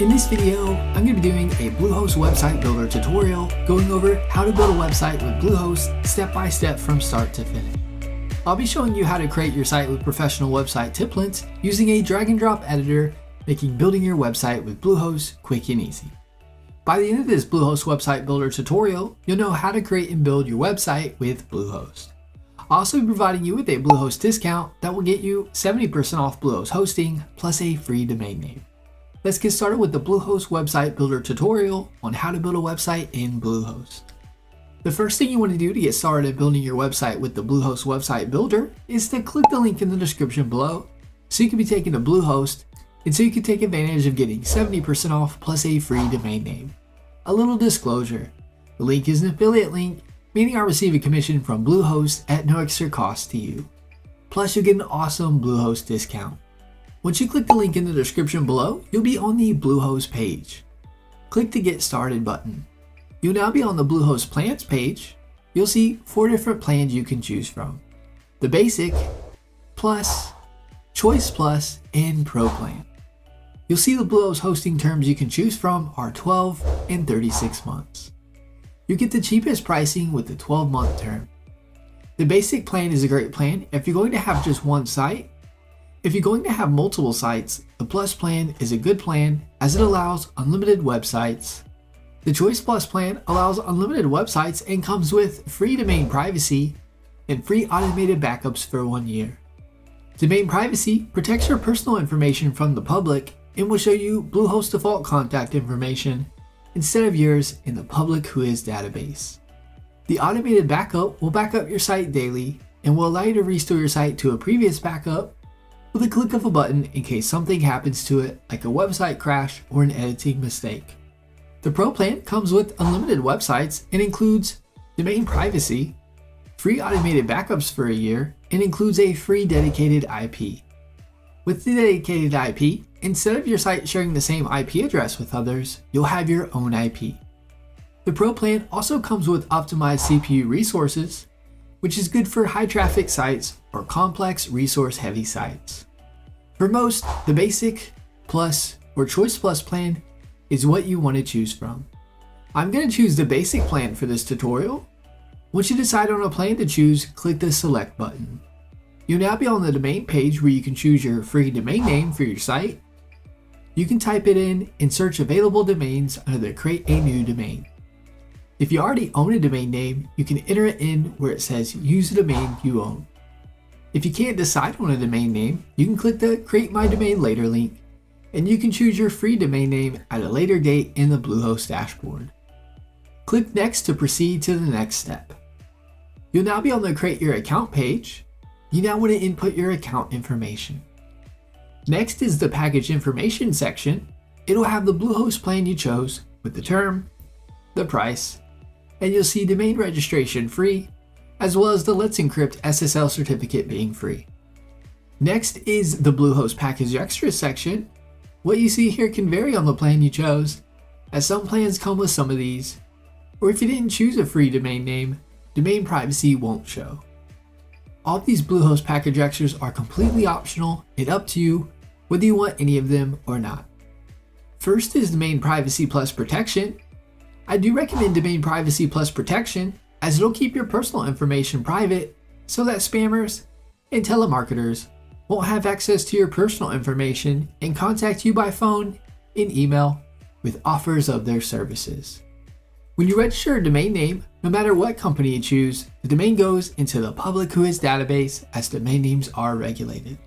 In this video, I'm going to be doing a Bluehost website builder tutorial going over how to build a website with Bluehost step by step from start to finish. I'll be showing you how to create your site with professional website templates using a drag and drop editor, making building your website with Bluehost quick and easy. By the end of this Bluehost website builder tutorial, you'll know how to create and build your website with Bluehost. I'll also be providing you with a Bluehost discount that will get you 70% off Bluehost hosting plus a free domain name. Let's get started with the Bluehost website builder tutorial on how to build a website in Bluehost. The first thing you want to do to get started building your website with the Bluehost website builder is to click the link in the description below so you can be taken to Bluehost and so you can take advantage of getting 70% off plus a free domain name. A little disclosure, the link is an affiliate link, meaning I receive a commission from Bluehost at no extra cost to you. Plus you'll get an awesome Bluehost discount. Once you click the link in the description below, you'll be on the Bluehost page. Click the Get Started button. You'll now be on the Bluehost plans page. You'll see 4 different plans you can choose from: the Basic, Plus, Choice Plus, and Pro plan. You'll see the Bluehost hosting terms you can choose from are 12 and 36 months. You get the cheapest pricing with the 12-month term. The Basic plan is a great plan if you're going to have just one site. If you're going to have multiple sites, the Plus plan is a good plan as it allows unlimited websites. The Choice Plus plan allows unlimited websites and comes with free domain privacy and free automated backups for 1 year. Domain privacy protects your personal information from the public and will show you Bluehost default contact information instead of yours in the public whois database. The automated backup will back up your site daily and will allow you to restore your site to a previous backup with a click of a button in case something happens to it, like a website crash or an editing mistake. The Pro plan comes with unlimited websites and includes domain privacy, free automated backups for a year, and includes a free dedicated IP. With the dedicated IP, instead of your site sharing the same IP address with others, you'll have your own IP. The Pro plan also comes with optimized CPU resources, which is good for high traffic sites or complex resource heavy sites. For most, the Basic, Plus, or Choice Plus plan is what you want to choose from. I'm going to choose the Basic plan for this tutorial. Once you decide on a plan to choose, click the Select button. You'll now be on the domain page where you can choose your free domain name for your site. You can type it in and search available domains under the Create a New Domain. If you already own a domain name, you can enter it in where it says Use the domain you own. If you can't decide on a domain name, you can click the Create My Domain Later link, and you can choose your free domain name at a later date in the Bluehost dashboard. Click Next to proceed to the next step. You'll now be on the Create Your Account page. You now want to input your account information. Next is the Package Information section. It'll have the Bluehost plan you chose with the term, the price, and you'll see domain registration free, as well as the Let's Encrypt SSL certificate being free. Next is the Bluehost Package Extras section. What you see here can vary on the plan you chose, as some plans come with some of these, or if you didn't choose a free domain name, domain privacy won't show. All of these Bluehost Package Extras are completely optional and up to you whether you want any of them or not. First is Domain Privacy Plus Protection. I do recommend Domain Privacy Plus Protection as it'll keep your personal information private so that spammers and telemarketers won't have access to your personal information and contact you by phone and email with offers of their services. When you register a domain name, no matter what company you choose, the domain goes into the public whois database as domain names are regulated.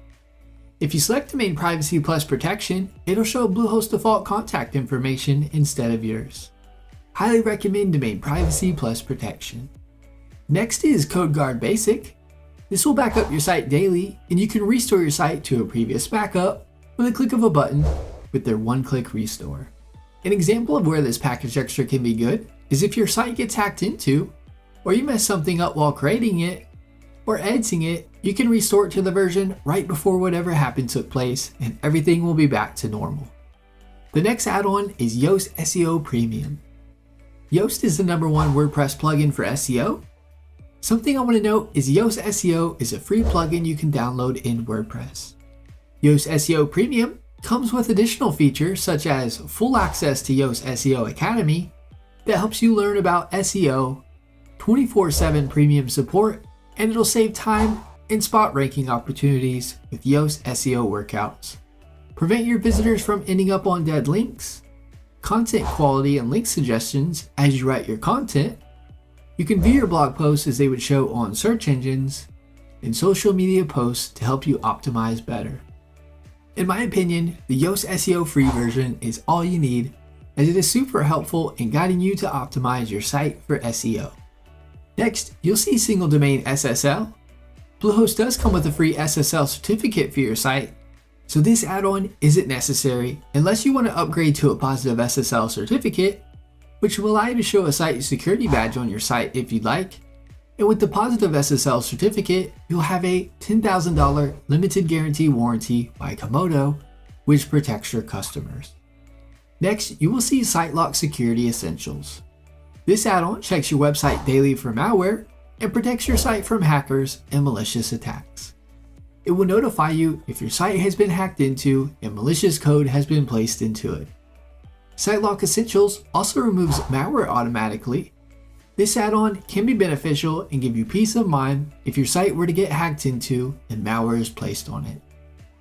If you select Domain Privacy Plus Protection, it'll show Bluehost default contact information instead of yours. Highly recommend Domain Privacy Plus Protection. Next is CodeGuard Basic. This will back up your site daily, and you can restore your site to a previous backup with a click of a button with their one-click restore. An example of where this package extra can be good is if your site gets hacked into, or you mess something up while creating it, or editing it, you can restore it to the version right before whatever happened took place, and everything will be back to normal. The next add-on is Yoast SEO Premium. Yoast is the #1 WordPress plugin for SEO. Something I want to note is Yoast SEO is a free plugin you can download in WordPress. Yoast SEO Premium comes with additional features such as full access to Yoast SEO Academy that helps you learn about SEO, 24/7 premium support, and it'll save time and spot ranking opportunities with Yoast SEO workouts. Prevent your visitors from ending up on dead links, content quality and link suggestions as you write your content. You can view your blog posts as they would show on search engines, and social media posts to help you optimize better. In my opinion, the Yoast SEO free version is all you need, as it is super helpful in guiding you to optimize your site for SEO. Next, you'll see single domain SSL. Bluehost does come with a free SSL certificate for your site, so this add-on isn't necessary unless you want to upgrade to a positive SSL certificate, which will allow you to show a site security badge on your site if you'd like. And with the positive SSL certificate, you'll have a $10,000 limited guarantee warranty by Komodo, which protects your customers. Next, you will see SiteLock Security Essentials. This add-on checks your website daily for malware and protects your site from hackers and malicious attacks. It will notify you if your site has been hacked into and malicious code has been placed into it. SiteLock Essentials also removes malware automatically. This add-on can be beneficial and give you peace of mind if your site were to get hacked into and malware is placed on it.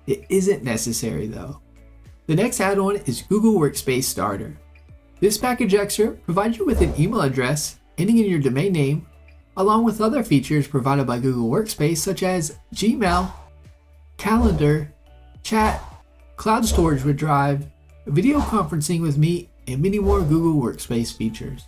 It isn't necessary though. The next add-on is Google Workspace Starter. This package extra provides you with an email address ending in your domain name, along with other features provided by Google Workspace such as Gmail, Calendar, Chat, Cloud Storage with Drive, video conferencing with Meet, and many more Google Workspace features.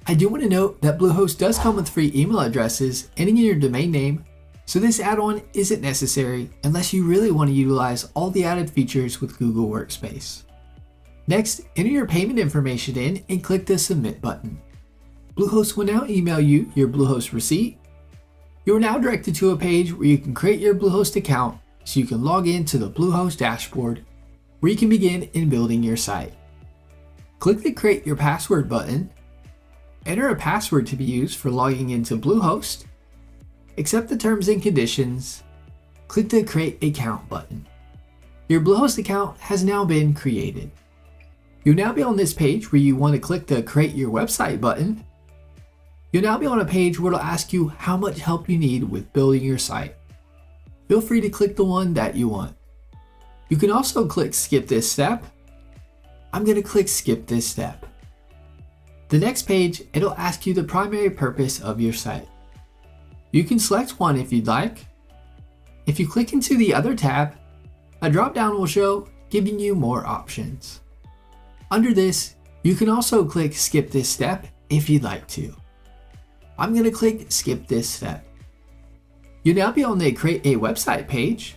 I do want to note that Bluehost does come with free email addresses ending in your domain name, so this add-on isn't necessary unless you really want to utilize all the added features with Google Workspace. Next, enter your payment information in and click the Submit button. Bluehost will now email you your Bluehost receipt. You are now directed to a page where you can create your Bluehost account so you can log in to the Bluehost dashboard where you can begin in building your site. Click the Create Your Password button. Enter a password to be used for logging into Bluehost. Accept the terms and conditions. Click the Create Account button. Your Bluehost account has now been created. You'll now be on this page where you want to click the Create Your Website button. You'll now be on a page where it'll ask you how much help you need with building your site. Feel free to click the one that you want. You can also click Skip this step. I'm going to click Skip this step. The next page, it'll ask you the primary purpose of your site. You can select one if you'd like. If you click into the Other tab, a drop-down will show, giving you more options. Under this, you can also click Skip this step if you'd like to. I'm going to click Skip this step. You'll now be on the Create a Website page.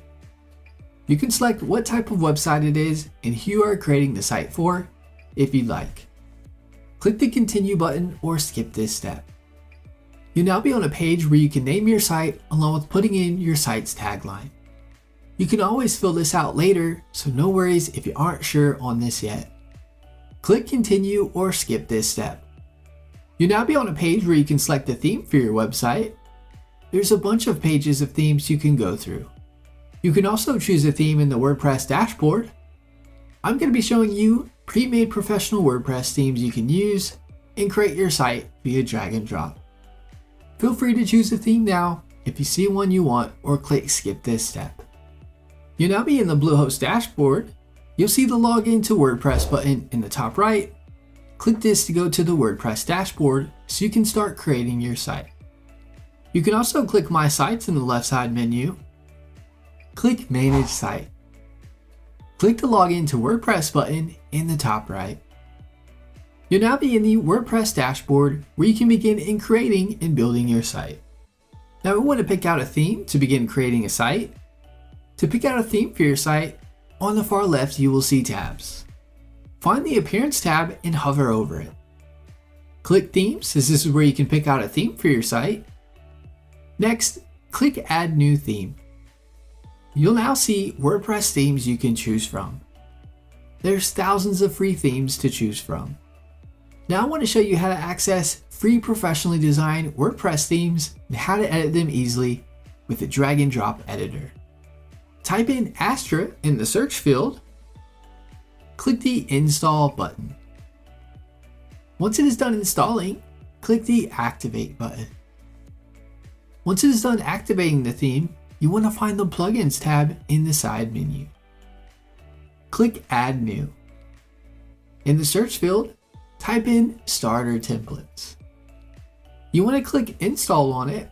You can select what type of website it is and who you are creating the site for if you'd like. Click the Continue button or skip this step. You'll now be on a page where you can name your site along with putting in your site's tagline. You can always fill this out later, so no worries if you aren't sure on this yet. Click Continue or skip this step. You'll now be on a page where you can select a theme for your website. There's a bunch of pages of themes you can go through. You can also choose a theme in the WordPress dashboard. I'm going to be showing you pre-made professional WordPress themes you can use and create your site via drag and drop. Feel free to choose a theme now if you see one you want or click Skip this step. You'll now be in the Bluehost dashboard. You'll see the Login to WordPress button in the top right. Click this to go to the WordPress dashboard so you can start creating your site. You can also click My Sites in the left side menu. Click Manage Site. Click the Login to WordPress button in the top right. You'll now be in the WordPress dashboard where you can begin in creating and building your site. Now we want to pick out a theme to begin creating a site. To pick out a theme for your site, on the far left you will see tabs. Find the Appearance tab and hover over it. Click Themes, as this is where you can pick out a theme for your site. Next, click Add New Theme. You'll now see WordPress themes you can choose from. There's thousands of free themes to choose from. Now I want to show you how to access free professionally designed WordPress themes and how to edit them easily with the drag and drop editor. type in Astra in the search field, click the Install button. Once it is done installing, click the Activate button. Once it is done activating the theme, you want to find the Plugins tab in the side menu. Click Add New. In the search field, type in Starter Templates. You want to click Install on it,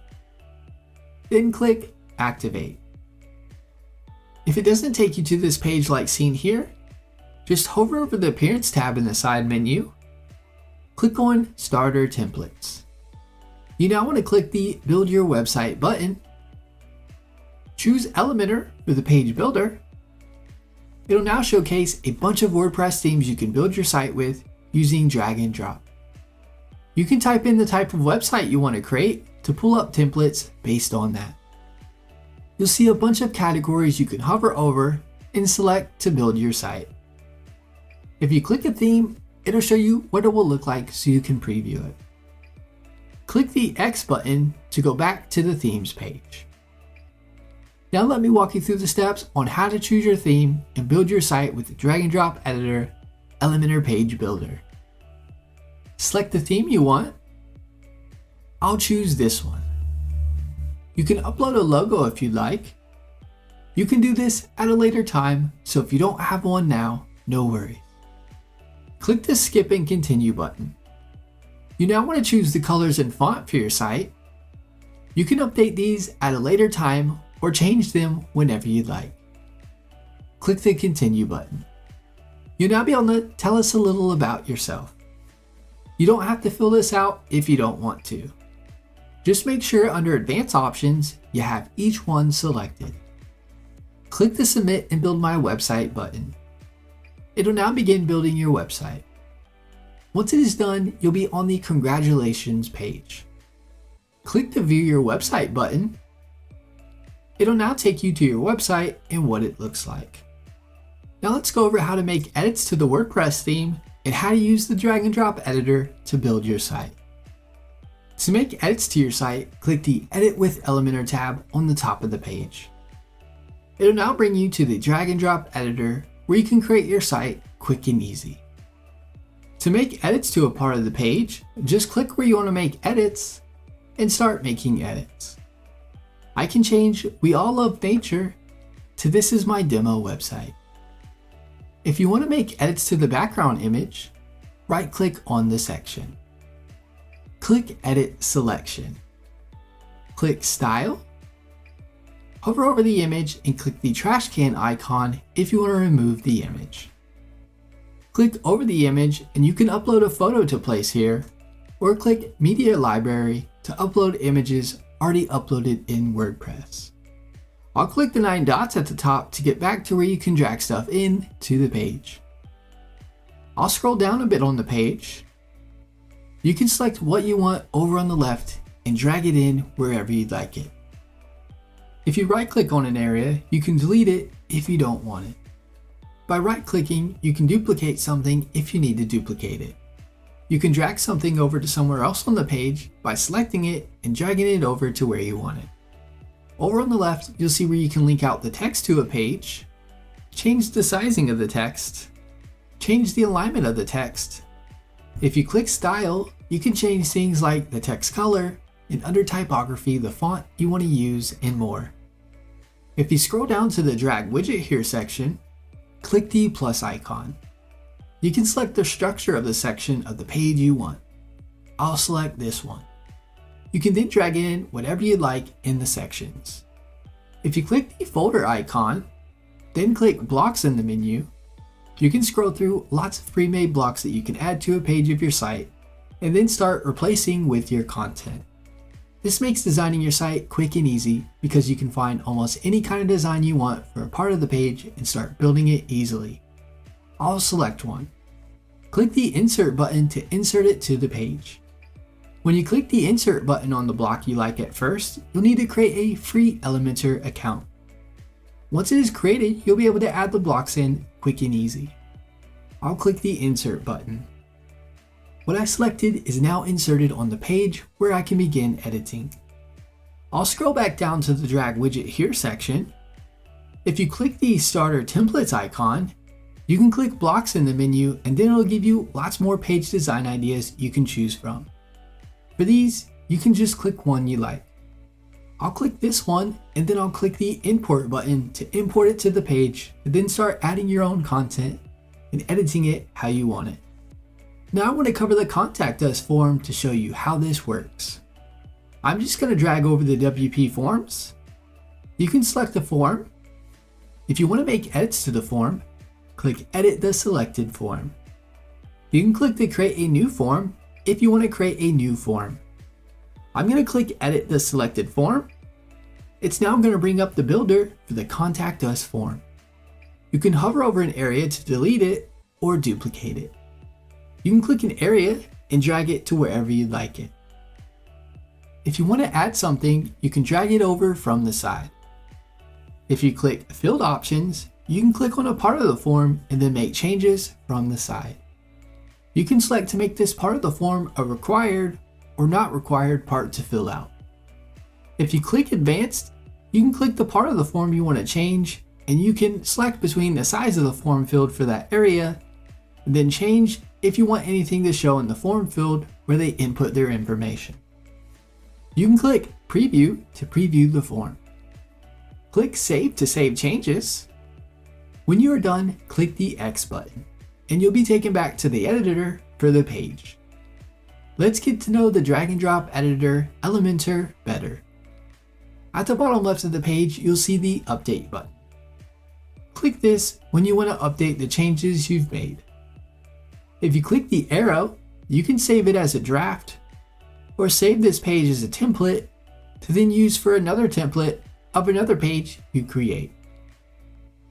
then click Activate. If it doesn't take you to this page like seen here, just hover over the Appearance tab in the side menu, click on Starter Templates. You now want to click the Build Your Website button, choose Elementor for the page builder. It'll now showcase a bunch of WordPress themes you can build your site with using drag and drop. You can type in the type of website you want to create to pull up templates based on that. You'll see a bunch of categories you can hover over and select to build your site. If you click a theme, it'll show you what it will look like so you can preview it. Click the X button to go back to the themes page. Now let me walk you through the steps on how to choose your theme and build your site with the drag and drop editor Elementor Page Builder. Select the theme you want. I'll choose this one. You can upload a logo if you'd like. You can do this at a later time, so if you don't have one now, no worries. Click the Skip and Continue button. You now want to choose the colors and font for your site. You can update these at a later time or change them whenever you'd like. Click the Continue button. You'll now be able to tell us a little about yourself. You don't have to fill this out if you don't want to. Just make sure under Advanced Options, you have each one selected. Click the Submit and Build My Website button. It'll now begin building your website. Once it is done, you'll be on the Congratulations page. Click the View Your Website button. It'll now take you to your website and what it looks like. Now let's go over how to make edits to the WordPress theme and how to use the drag and drop editor to build your site. To make edits to your site, click the Edit with Elementor tab on the top of the page. It'll now bring you to the drag and drop editor where you can create your site quick and easy. To make edits to a part of the page, just click where you want to make edits and start making edits. I can change We All Love Nature to This Is My Demo Website. If you want to make edits to the background image, right-click on the section. Click Edit Selection. Click Style. Hover over the image and click the trash can icon if you want to remove the image. Click over the image and you can upload a photo to place here, or click Media Library to upload images already uploaded in WordPress. I'll click the 9 dots at the top to get back to where you can drag stuff in to the page. I'll scroll down a bit on the page. You can select what you want over on the left and drag it in wherever you'd like it. If you right-click on an area, you can delete it if you don't want it. By right-clicking, you can duplicate something if you need to duplicate it. You can drag something over to somewhere else on the page by selecting it and dragging it over to where you want it. Over on the left, you'll see where you can link out the text to a page, change the sizing of the text, change the alignment of the text. If you click Style, you can change things like the text color, and under typography, the font you want to use, and more. If you scroll down to the Drag Widget Here section, click the plus icon. You can select the structure of the section of the page you want. I'll select this one. You can then drag in whatever you'd like in the sections. If you click the folder icon, then click Blocks in the menu, you can scroll through lots of pre-made blocks that you can add to a page of your site, and then start replacing with your content. This makes designing your site quick and easy because you can find almost any kind of design you want for a part of the page and start building it easily. I'll select one. Click the Insert button to insert it to the page. When you click the Insert button on the block you like at first, you'll need to create a free Elementor account. Once it is created, you'll be able to add the blocks in quick and easy. I'll click the Insert button. What I selected is now inserted on the page where I can begin editing. I'll scroll back down to the Drag Widget Here section. If you click the Starter Templates icon, you can click blocks in the menu and then it'll give you lots more page design ideas you can choose from. For these, you can just click one you like. I'll click this one and then I'll click the Import button to import it to the page and then start adding your own content and editing it how you want it. Now I want to cover the Contact Us form to show you how this works. I'm just going to drag over the WP forms. You can select the form. If you want to make edits to the form, click Edit the selected form. You can click the Create a New Form if you want to create a new form. I'm going to click Edit the selected form. It's now going to bring up the builder for the Contact Us form. You can hover over an area to delete it or duplicate it. You can click an area and drag it to wherever you'd like it. If you want to add something, you can drag it over from the side. If you click Field Options, you can click on a part of the form and then make changes from the side. You can select to make this part of the form a required or not required part to fill out. If you click Advanced, you can click the part of the form you want to change and you can select between the size of the form field for that area and then change if you want anything to show in the form field where they input their information. You can click Preview to preview the form. Click Save to save changes. When you are done, click the X button and you'll be taken back to the editor for the page. Let's get to know the drag and drop editor Elementor better. At the bottom left of the page, you'll see the Update button. Click this when you want to update the changes you've made. If you click the arrow, you can save it as a draft or save this page as a template to then use for another template of another page you create.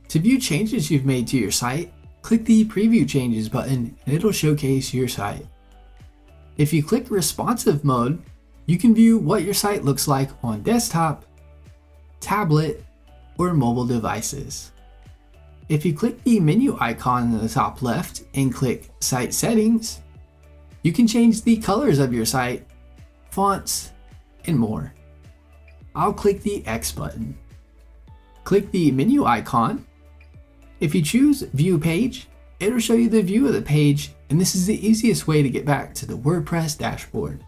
To view changes you've made to your site, click the Preview Changes button and it'll showcase your site. If you click Responsive Mode, you can view what your site looks like on desktop, tablet, or mobile devices. If you click the menu icon in the top left and click Site Settings, you can change the colors of your site, fonts, and more. I'll click the X button. Click the menu icon. If you choose View Page, it'll show you the view of the page, and this is the easiest way to get back to the WordPress dashboard.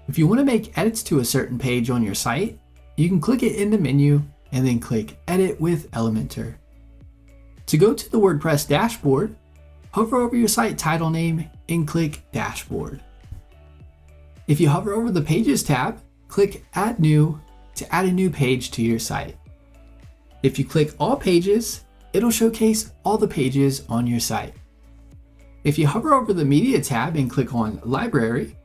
If you want to make edits to a certain page on your site, you can click it in the menu and then click Edit with Elementor. To go to the WordPress dashboard, hover over your site title name and click Dashboard. If you hover over the Pages tab, click Add New to add a new page to your site. If you click All Pages, it'll showcase all the pages on your site. If you hover over the Media tab and click on Library,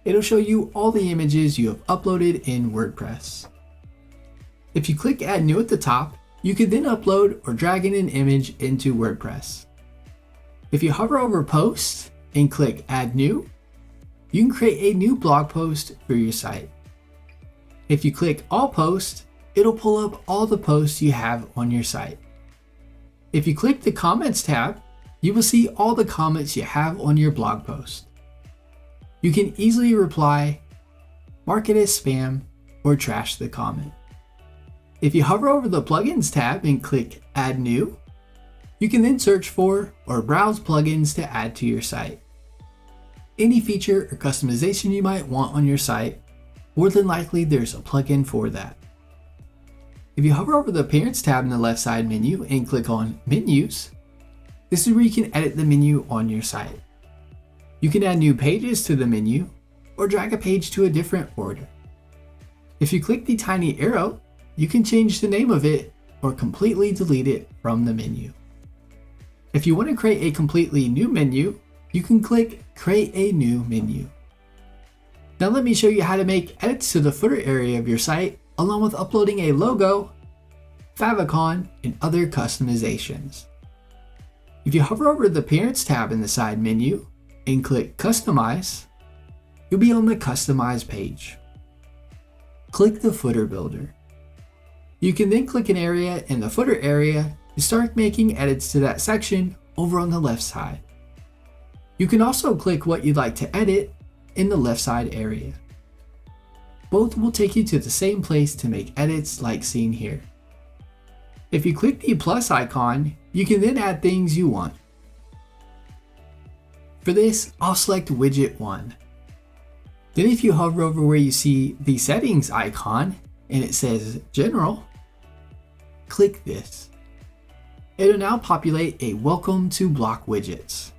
it'll show you all the images you have uploaded in WordPress. If you click Add New at the top, you can then upload or drag in an image into WordPress. If you hover over Posts and click Add New, you can create a new blog post for your site. If you click All Posts, it'll pull up all the posts you have on your site. If you click the Comments tab, you will see all the comments you have on your blog post. You can easily reply, mark it as spam, or trash the comment. If you hover over the Plugins tab and click Add New, you can then search for or browse plugins to add to your site. Any feature or customization you might want on your site, more than likely there's a plugin for that. If you hover over the Appearance tab in the left side menu and click on Menus, this is where you can edit the menu on your site. You can add new pages to the menu or drag a page to a different order. If you click the tiny arrow, you can change the name of it or completely delete it from the menu. If you want to create a completely new menu, you can click Create a New Menu. Now let me show you how to make edits to the footer area of your site, along with uploading a logo, favicon, and other customizations. If you hover over the Appearance tab in the side menu and click Customize, you'll be on the Customize page. Click the Footer Builder. You can then click an area in the footer area to start making edits to that section over on the left side. You can also click what you'd like to edit in the left side area. Both will take you to the same place to make edits like seen here. If you click the plus icon, you can then add things you want. For this, I'll select widget 1. Then if you hover over where you see the settings icon and it says general, click this. It'll now populate a welcome to block widgets.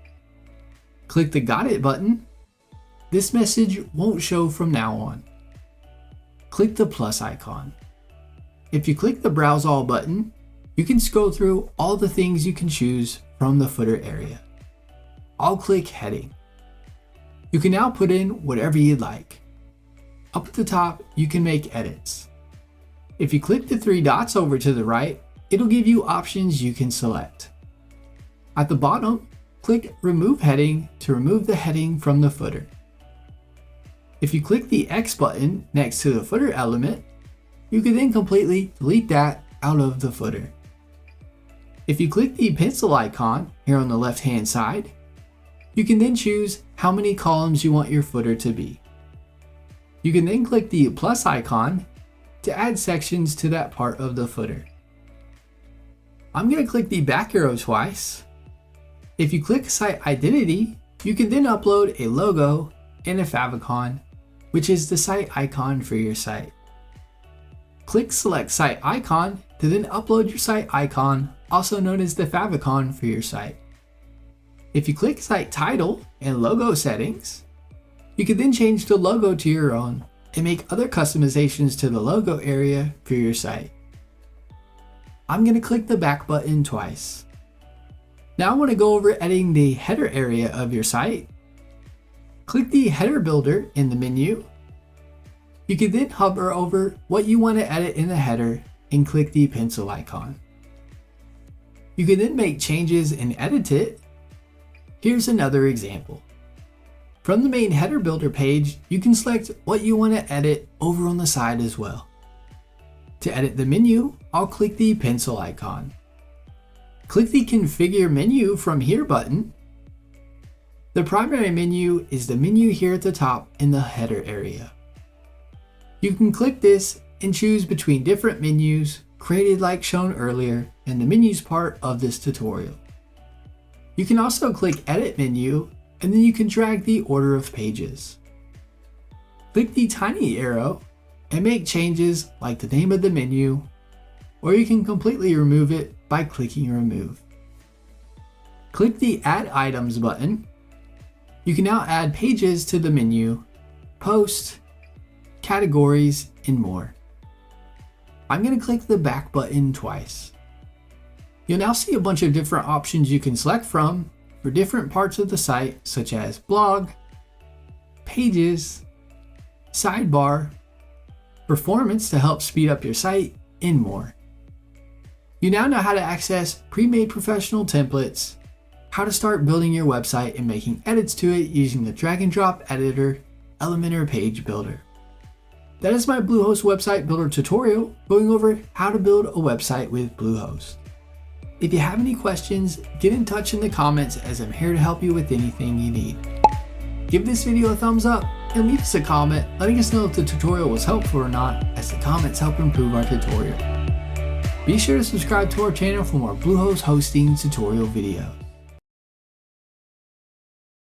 Click the got it button. This message won't show from now on. Click the plus icon. If you click the browse all button, you can scroll through all the things you can choose from the footer area. I'll click heading. You can now put in whatever you'd like. Up at the top, you can make edits. If you click the 3 dots over to the right, it'll give you options you can select. At the bottom, click remove heading to remove the heading from the footer. If you click the X button next to the footer element, you can then completely delete that out of the footer. If you click the pencil icon here on the left hand side, you can then choose how many columns you want your footer to be. You can then click the plus icon to add sections to that part of the footer. I'm going to click the back arrow twice. If you click Site Identity, you can then upload a logo and a favicon, which is the site icon for your site. Click Select Site Icon to then upload your site icon, also known as the favicon for your site. If you click Site Title and Logo Settings, you can then change the logo to your own and make other customizations to the logo area for your site. I'm going to click the back button twice. Now I want to go over editing the header area of your site. Click the header builder in the menu. You can then hover over what you want to edit in the header and click the pencil icon. You can then make changes and edit it. Here's another example. From the main header builder page, you can select what you want to edit over on the side as well. To edit the menu, I'll click the pencil icon. Click the Configure Menu from Here button. The primary menu is the menu here at the top in the header area. You can click this and choose between different menus created like shown earlier in the menus part of this tutorial. You can also click Edit Menu and then you can drag the order of pages. Click the tiny arrow and make changes like the name of the menu, or you can completely remove it by clicking Remove. Click the Add Items button. You can now add pages to the menu, post, categories, and more. I'm going to click the back button twice. You'll now see a bunch of different options you can select from for different parts of the site, such as blog, pages, sidebar, performance to help speed up your site, and more. You now know how to access pre-made professional templates, how to start building your website and making edits to it using the drag and drop editor, Elementor Page Builder. That is my Bluehost website builder tutorial going over how to build a website with Bluehost. If you have any questions, get in touch in the comments as I'm here to help you with anything you need. Give this video a thumbs up and leave us a comment letting us know if the tutorial was helpful or not, as the comments help improve our tutorial. Be sure to subscribe to our channel for more Bluehost hosting tutorial videos.